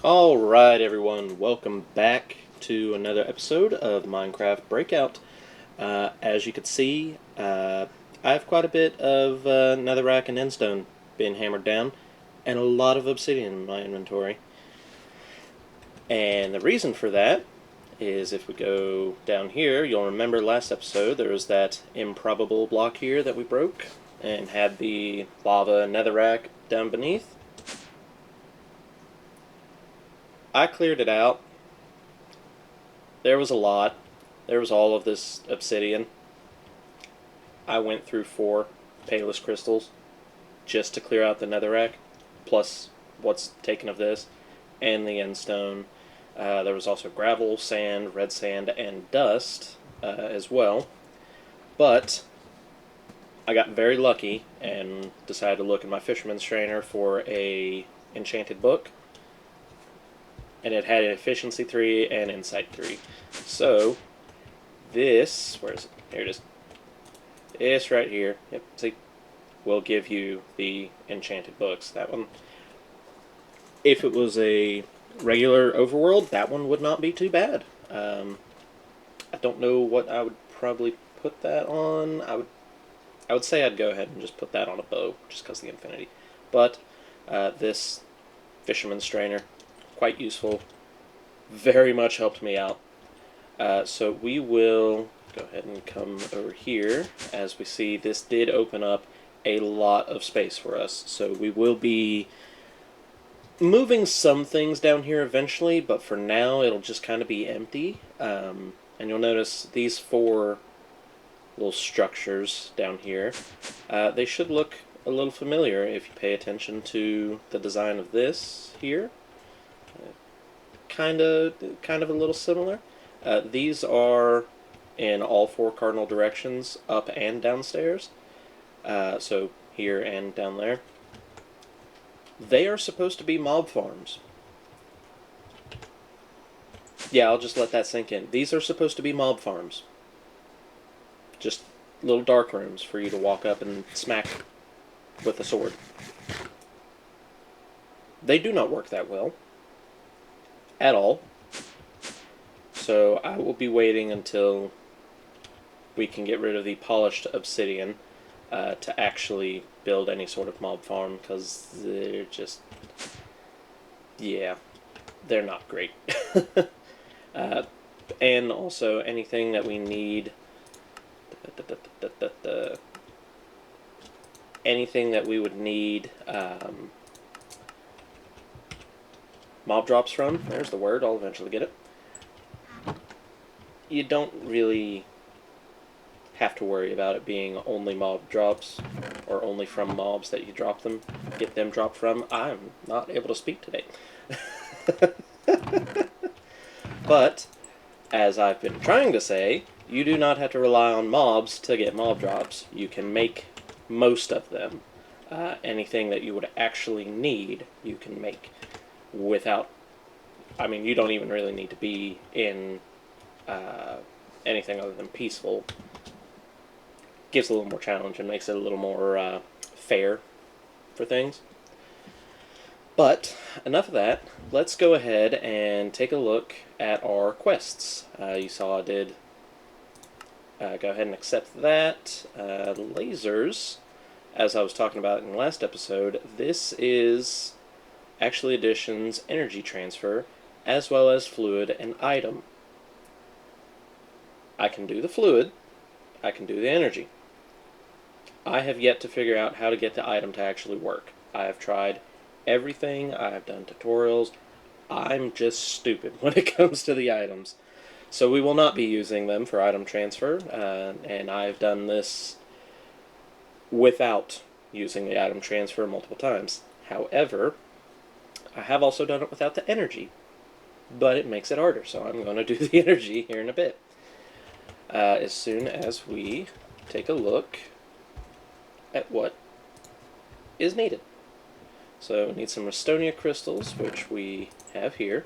Alright everyone, welcome back to another episode of Minecraft Breakout. As you can see, I have quite a bit of netherrack and endstone being hammered down, and a lot of obsidian in my inventory. And the reason for that is if we go down here, you'll remember last episode there was that improbable block here that we broke and had the lava netherrack down beneath. I cleared it out. There was a lot. There was all of this obsidian. I went through 4 payless crystals just to clear out the netherrack, plus what's taken of this, and the endstone. There was also gravel, sand, red sand, and dust as well. But I got very lucky and decided to look in my fisherman's trainer for a enchanted book. And it had efficiency 3 and insight 3. So, this, where is it? Here it is. This right here, yep, see, will give you the enchanted books. That one, if it was a regular overworld, that one would not be too bad. I don't know what I would probably put that on. I would say I'd go ahead and just put that on a bow, just because of the infinity. But this fisherman's trainer, quite useful, very much helped me out. So we will go ahead and come over here. As we see, this did open up a lot of space for us, so we will be moving some things down here eventually, but for now it'll just kind of be empty. And you'll notice these 4 little structures down here, they should look a little familiar if you pay attention to the design of this here. Kind of a little similar. These are in all 4 cardinal directions, up and downstairs. So here and down there. They are supposed to be mob farms. Yeah, I'll just let that sink in. These are supposed to be mob farms. Just little dark rooms for you to walk up and smack with a sword. They do not work that well at all. So I will be waiting until we can get rid of the polished obsidian to actually build any sort of mob farm, because they're just, yeah, they're not great. And also anything that we need, anything that we would need mob drops from, there's the word, I'll eventually get it. You don't really have to worry about it being only mob drops, or only from mobs that you drop them, get them dropped from. I'm not able to speak today. But, as I've been trying to say, you do not have to rely on mobs to get mob drops. You can make most of them. Anything that you would actually need, you can make without, I mean, you don't even really need to be in anything other than peaceful. Gives a little more challenge and makes it a little more fair for things. But enough of that. Let's go ahead and take a look at our quests. You saw I did go ahead and accept that. Lasers, as I was talking about in the last episode, this is actually additions, energy transfer, as well as fluid and item. I can do the fluid, I can do the energy. I have yet to figure out how to get the item to actually work. I have tried everything, I have done tutorials. I'm just stupid when it comes to the items. So we will not be using them for item transfer, and I've done this without using the item transfer multiple times. However, I have also done it without the energy, but it makes it harder, so I'm going to do the energy here in a bit. As soon as we take a look at what is needed. So we need some Restonia crystals, which we have here.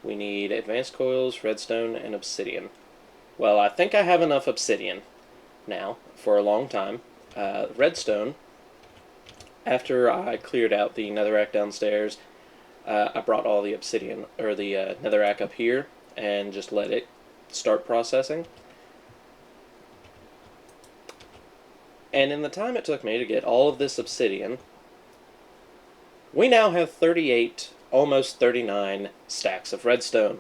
We need advanced coils, redstone, and obsidian. Well, I think I have enough obsidian now for a long time. Redstone, after I cleared out the netherrack downstairs I brought all the obsidian, or the netherrack up here, and just let it start processing. And in the time it took me to get all of this obsidian, we now have 38, almost 39 stacks of redstone.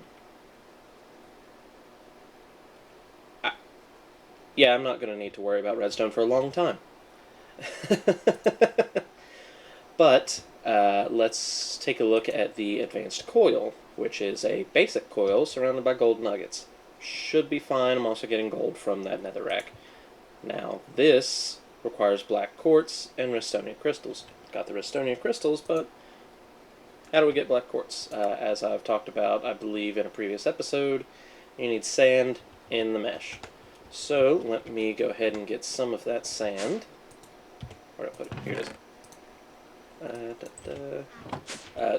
Yeah, I'm not going to need to worry about redstone for a long time. But let's take a look at the advanced coil, which is a basic coil surrounded by gold nuggets. Should be fine. I'm also getting gold from that netherrack. Now, this requires black quartz and Restonian crystals. Got the Restonian crystals, but how do we get black quartz? As I've talked about, I believe, in a previous episode, you need sand in the mesh. So, let me go ahead and get some of that sand. Where did I put it? Here it is.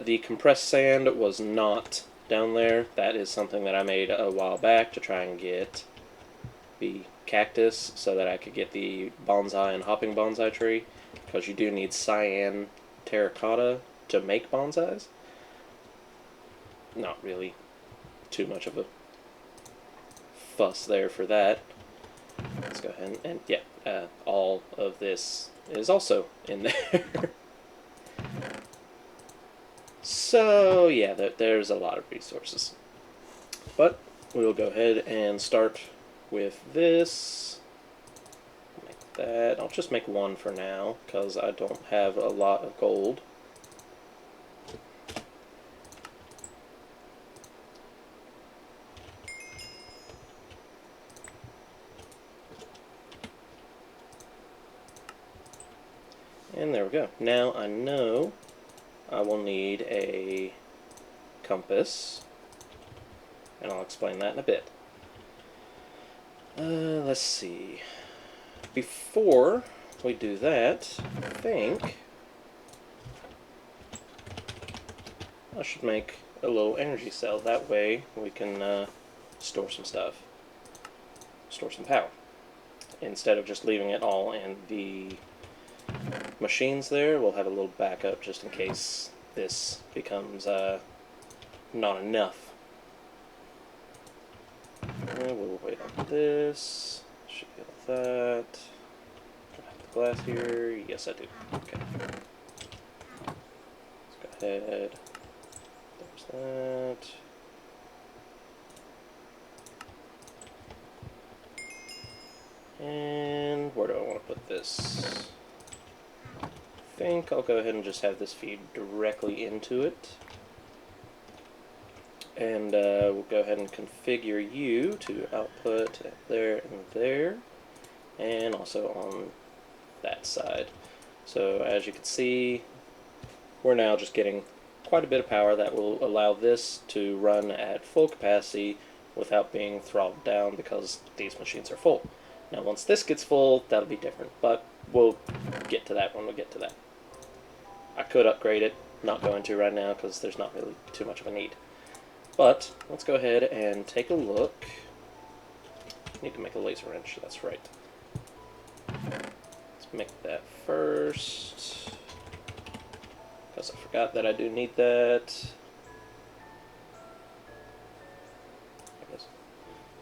The compressed sand was not down there. That is something that I made a while back to try and get the cactus so that I could get the bonsai and hopping bonsai tree, because you do need cyan terracotta to make bonsais. Not really too much of a fuss there for that. Let's go ahead and yeah, all of this is also in there. So yeah, there's a lot of resources. But we'll go ahead and start with this. Make that. I'll just make one for now, because I don't have a lot of gold. And there we go. Now I know I will need a compass, and I'll explain that in a bit. Let's see. Before we do that, I think I should make a little energy cell. That way we can store some stuff, store some power, instead of just leaving it all in the machines there. We'll have a little backup just in case this becomes not enough. We'll wait on this. Should be like that. Do I have the glass here? Yes, I do. Okay. Let's go ahead. There's that. And where do I want to put this? I think I'll go ahead and just have this feed directly into it. And we'll go ahead and configure you to output there and there, and also on that side. So as you can see, we're now just getting quite a bit of power that will allow this to run at full capacity without being throttled down, because these machines are full. Now once this gets full, that'll be different, but we'll get to that when we get to that. I could upgrade it, not going to right now because there's not really too much of a need. But let's go ahead and take a look. Need to make a laser wrench, that's right. Let's make that first, because I forgot that I do need that.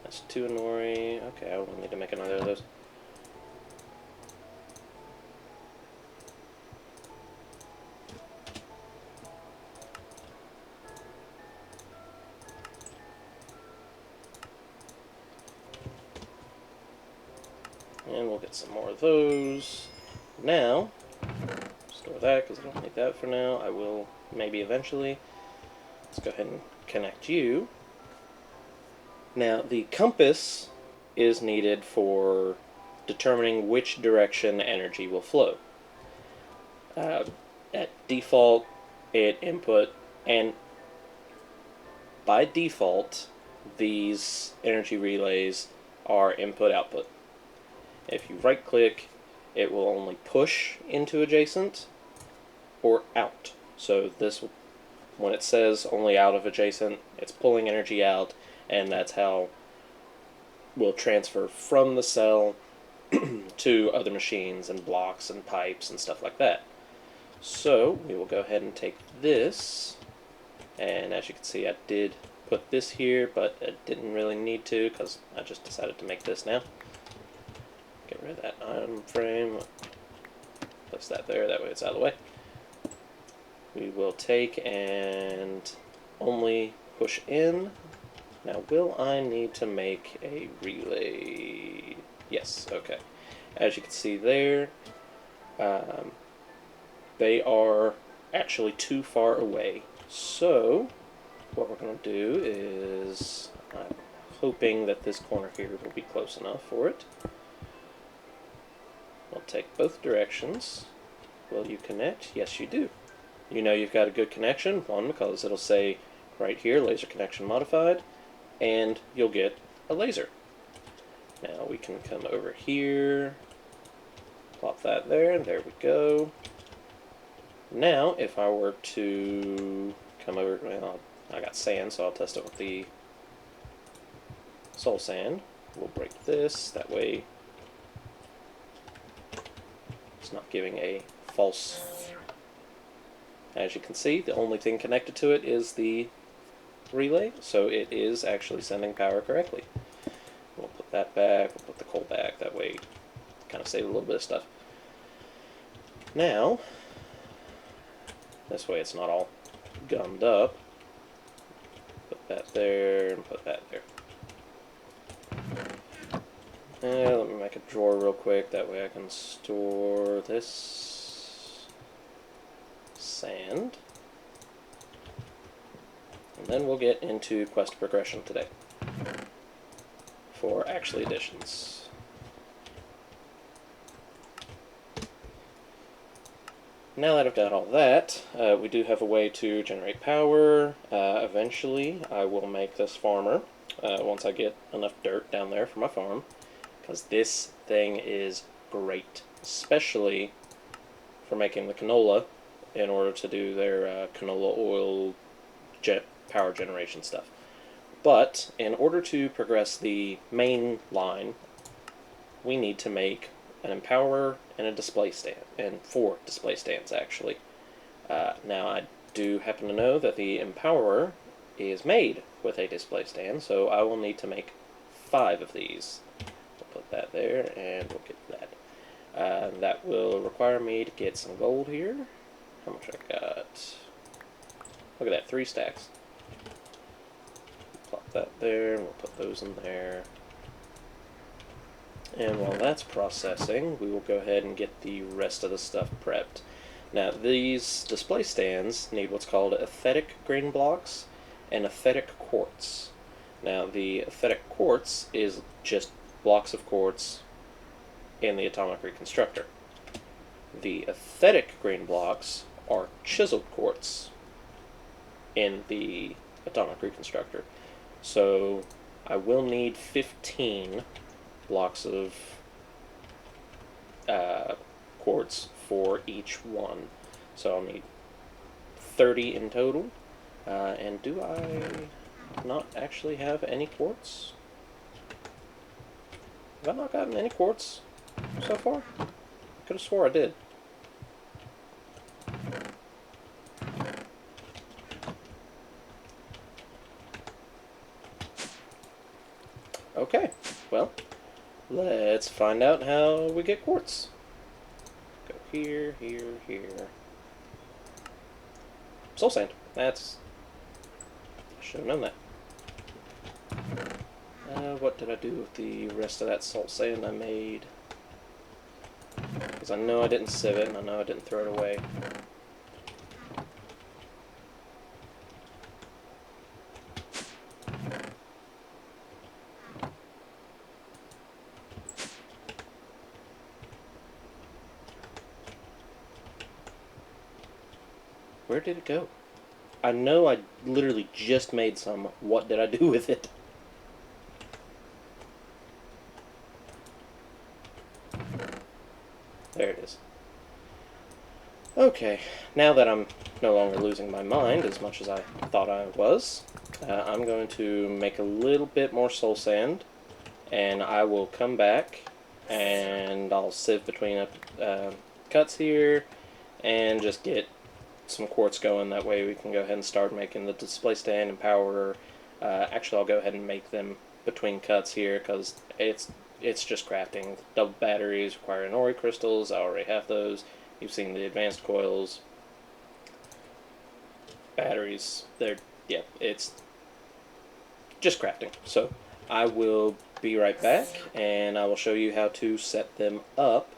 That's 2 Nori. Okay, I will need to make another of those. And we'll get some more of those. Now, store that because I don't need that for now. I will maybe eventually. Let's go ahead and connect you. Now, the compass is needed for determining which direction energy will flow. At default, it input, and by default, these energy relays are input-output. If you right-click, it will only push into adjacent or out. So this, when it says only out of adjacent, it's pulling energy out, and that's how we'll transfer from the cell to other machines and blocks and pipes and stuff like that. So we will go ahead and take this And as you can see, I did put this here, but I didn't really need to because I just decided to make this now. Get rid of that item frame. Place that there, that way it's out of the way. We will take and only push in. Now, will I need to make a relay? Yes, okay. As you can see there, they are actually too far away. So, what we're going to do is, I'm hoping that this corner here will be close enough for it. We'll take both directions. Will you connect? Yes, you do. You know you've got a good connection, one, because it'll say right here, laser connection modified, and you'll get a laser. Now we can come over here, plop that there, and there we go. Now, if I were to come over, well, I got sand, so I'll test it with the soul sand. We'll break this, that way it's not giving a false. As you can see, the only thing connected to it is the relay, so it is actually sending power correctly. We'll put that back, we'll put the coal back, that way kind of save a little bit of stuff. Now, this way it's not all gummed up. Put that there, and put that there. And let me make a drawer real quick, that way I can store this sand. And then we'll get into quest progression today for actually additions. Now that I've done all that, we do have a way to generate power. Eventually I will make this farmer once I get enough dirt down there for my farm, because this thing is great, especially for making the canola in order to do their canola oil power generation stuff. But in order to progress the main line, we need to make an empower and a display stand, and 4 display stands actually. Now I do happen to know that the empower is made with a display stand, so I will need to make 5 of these. We'll put that there, and we'll get that. That will require me to get some gold here. How much I got? Look at that, 3 stacks. Plop that there, and we'll put those in there. And while that's processing, we will go ahead and get the rest of the stuff prepped. Now, these display stands need what's called aesthetic grain blocks and aesthetic quartz. Now, the aesthetic quartz is just blocks of quartz in the atomic reconstructor. The aesthetic grain blocks are chiseled quartz in the atomic reconstructor. So I will need 15 blocks of quartz for each one. So I'll need 30 in total. And do I not actually have any quartz? Have I not gotten any quartz so far? Could have swore I did. Okay, well, let's find out how we get quartz. Go here, here, here. Soul sand. That's... I should have known that. What did I do with the rest of that salt sand I made? Because I know I didn't sieve it, and I know I didn't throw it away. Where did it go? I know I literally just made some. What did I do with it? There it is. Okay, now that I'm no longer losing my mind as much as I thought I was, I'm going to make a little bit more soul sand, and I will come back and I'll sieve between cuts here and just get some quartz going. That way we can go ahead and start making the display stand and power. Actually, I'll go ahead and make them between cuts here because it's just crafting. Double batteries require Ori crystals. I already have those. You've seen the advanced coils. Batteries, it's just crafting. So I will be right back, and I will show you how to set them up.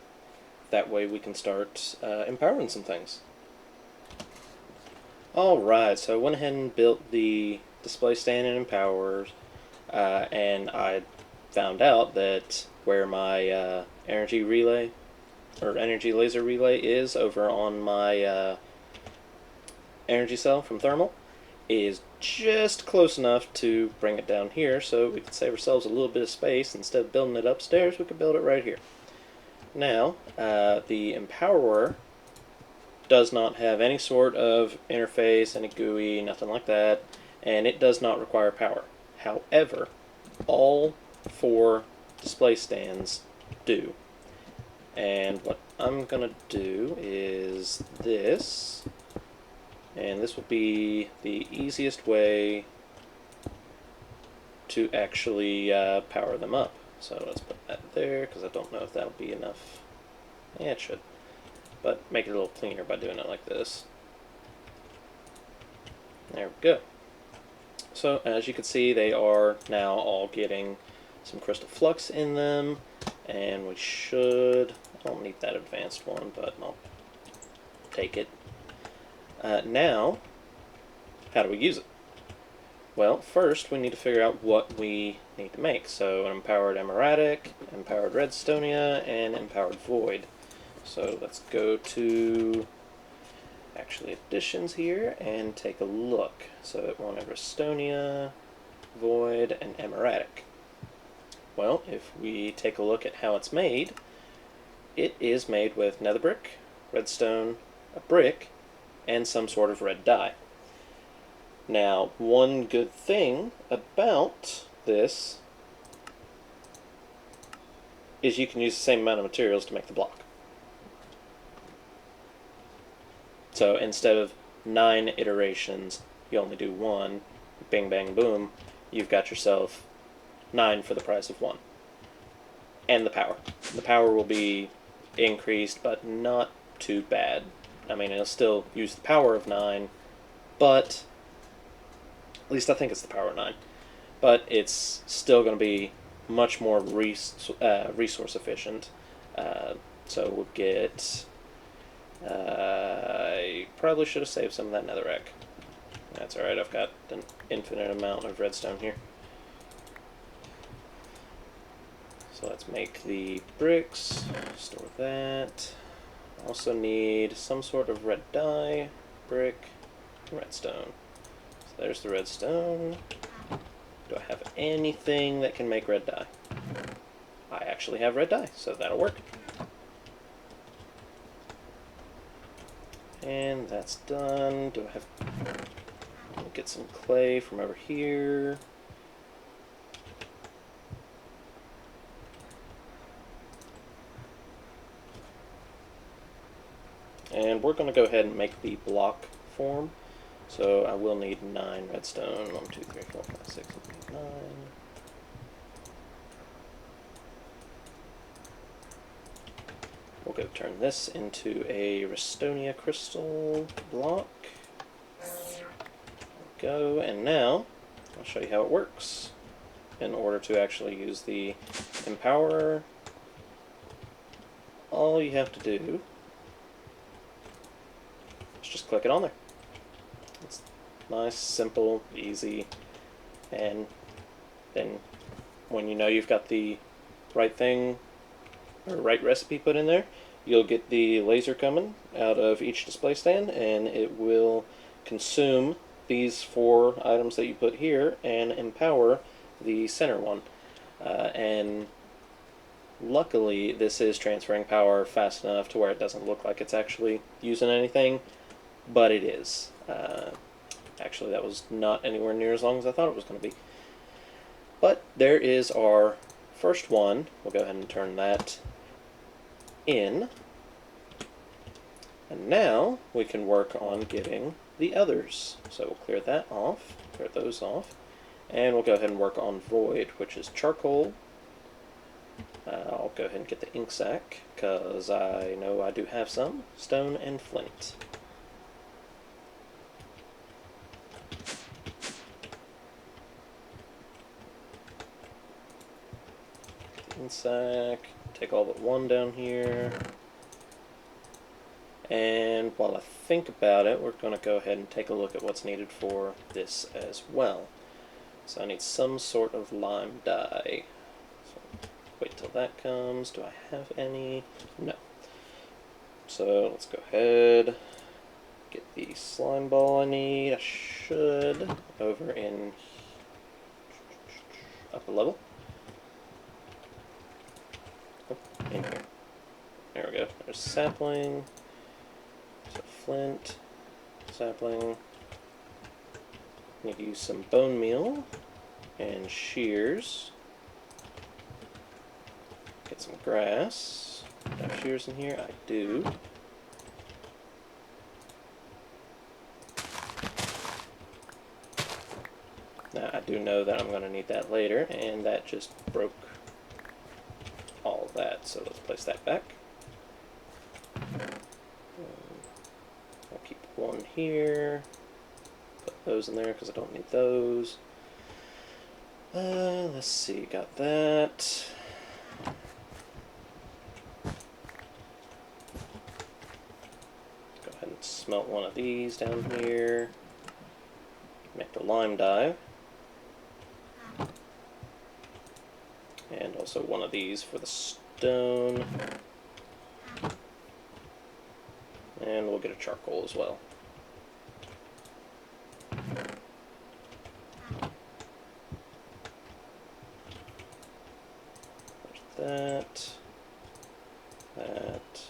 That way we can start empowering some things. Alright, so I went ahead and built the display stand and empowers, and I found out that where my energy relay, or energy laser relay is over on my energy cell from thermal, is just close enough to bring it down here, so we can save ourselves a little bit of space. Instead of building it upstairs, we could build it right here. Now, the empower does not have any sort of interface, any GUI, nothing like that, and it does not require power. However, all 4 display stands do. And what I'm going to do is this, and this will be the easiest way to actually power them up. So let's put that there, because I don't know if that'll be enough. Yeah, it should. But make it a little cleaner by doing it like this. There we go. So as you can see, they are now all getting some crystal flux in them, and we should, I don't need that advanced one, but I'll take it. Now, how do we use it? Well, first we need to figure out what we need to make. So an empowered emeradic, empowered redstonia, and empowered void. So let's go to actually additions here and take a look. So it wanted redstonia, void, and emeradic. Well, if we take a look at how it's made, it is made with nether brick, redstone, a brick, and some sort of red dye. Now, one good thing about this is you can use the same amount of materials to make the block. So instead of 9 iterations, you only do 1, bing bang boom, you've got yourself 9 for the price of 1. And the power. The power will be increased, but not too bad. I mean, it'll still use the power of 9, but at least I think it's the power of 9. But it's still going to be much more resource efficient. So we'll get... I probably should have saved some of that netherrack. That's alright, I've got an infinite amount of redstone here. So let's make the bricks, store that. Also need some sort of red dye, brick, and redstone. So there's the redstone. Do I have anything that can make red dye? I actually have red dye, so that'll work. And that's done. Do I have... I'll get some clay from over here. And we're going to go ahead and make the block form. So I will need 9 redstone. 1, 2, 3, 4, 5, 6, 7, 8, 9. We'll go turn this into a redstonia crystal block. There we go. And now I'll show you how it works. In order to actually use the empower, all you have to do is just click it on there. It's nice, simple, easy, and then when you know you've got the right thing or right recipe put in there, you'll get the laser coming out of each display stand, and it will consume these 4 items that you put here and empower the center one. And luckily this is transferring power fast enough to where it doesn't look like it's actually using anything, but it is. Actually, that was not anywhere near as long as I thought it was going to be. But there is our first one. We'll go ahead and turn that in. And now we can work on getting the others. So we'll clear that off, clear those off, and we'll go ahead and work on void, which is charcoal. I'll go ahead and get the ink sac, because I know I do have some, stone and flint. Ink sac, take all but one down here. And while I think about it, we're going to go ahead and take a look at what's needed for this as well. So I need some sort of lime dye. So wait till that comes. Do I have any? No. So let's go ahead, get the slime ball I need. I should over in upper level. Oh, in here. There we go. There's sapling. So flint, sapling. Need to use some bone meal and shears. Get some grass. Do I have shears in here? I do. Now I do know that I'm going to need that later, and that just broke all of that, so let's place that back. I'll keep one here. Put those in there because I don't need those. Let's see, got that. Go ahead and smelt one of these down here. Make the lime dye. And also one of these for the stone. And we'll get a charcoal as well. There's that. That.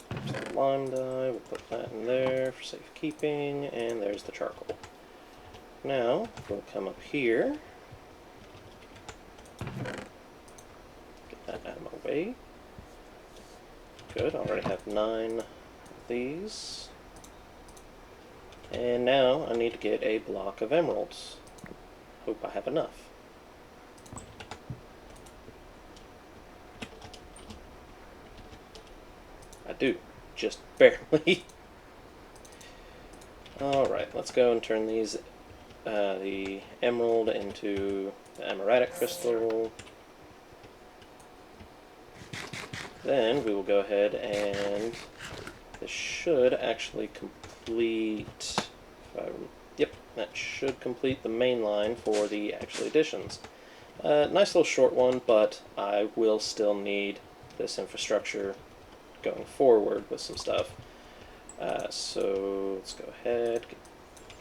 There's the lime dye. We'll put that in there for safekeeping. And there's the charcoal. Now, we'll come up here. Get that out of my way. Good, I already have 9 of these. And now I need to get a block of emeralds. Hope I have enough. I do, just barely. Alright, let's go and turn these the emerald into the emeradic crystal. Then we will go ahead and this should actually complete, yep, that should complete the main line for the actual additions. Nice little short one, but I will still need this infrastructure going forward with some stuff. So let's go ahead, get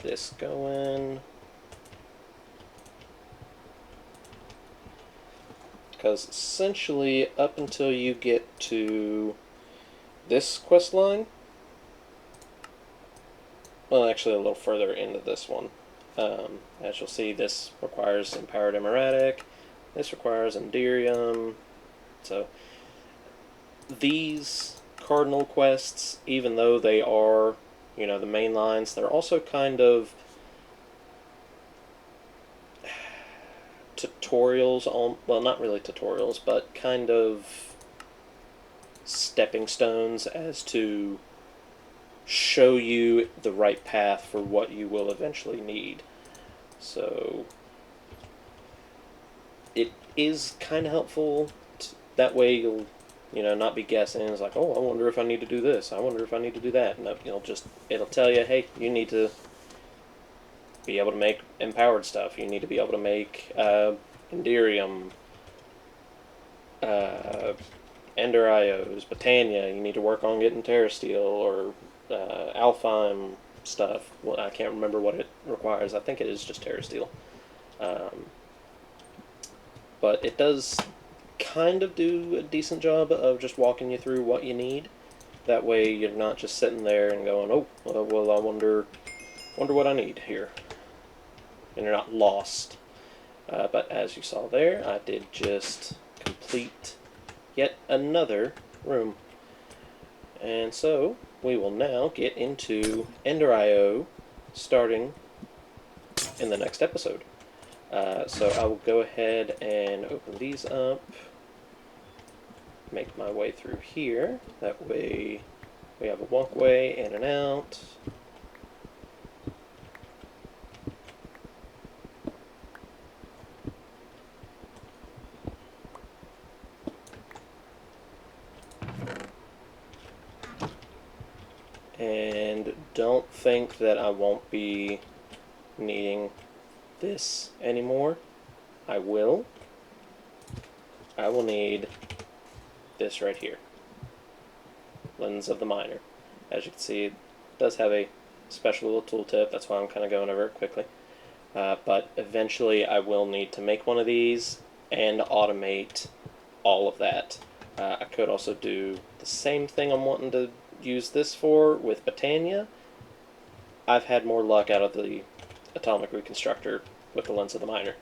this going. Because essentially, up until you get to this quest line, well, actually a little further into this one, as you'll see, this requires Empowered Emeradic, this requires Enderium, so these cardinal quests, even though they are, you know, the main lines, they're also kind of tutorials on, well, not really tutorials, but kind of stepping stones as to show you the right path for what you will eventually need. So it is kind of helpful that way you'll, you know, not be guessing. It's like, oh, I wonder if I need to do this, I wonder if I need to do that. No, it'll tell you, hey, you need to be able to make empowered stuff. You need to be able to make Enderium, Ender IOs, Botania. You need to work on getting Terrasteel or Alfheim stuff. Well, I can't remember what it requires. I think it is just Terrasteel. But it does kind of do a decent job of just walking you through what you need. That way you're not just sitting there and going, oh, well, I wonder what I need here. And you're not lost. But as you saw there, I did just complete yet another room. And so we will now get into Ender.io starting in the next episode. So I will go ahead and open these up, make my way through here. That way we have a walkway in and out. And don't think that I won't be needing this anymore. I will. I will need this right here. Lens of the Miner. As you can see, it does have a special little tooltip. That's why I'm kind of going over it quickly. But eventually I will need to make one of these and automate all of that. I could also do the same thing I'm wanting to use this for with Botania. I've had more luck out of the Atomic Reconstructor with the Lens of the Miner.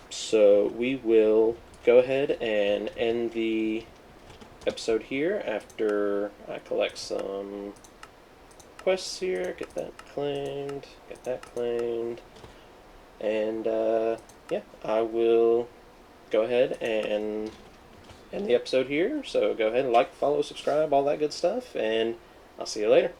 So we will go ahead and end the episode here after I collect some quests here, get that claimed, and yeah, I will go ahead and end the episode here. So go ahead and like, follow, subscribe, all that good stuff, and I'll see you later.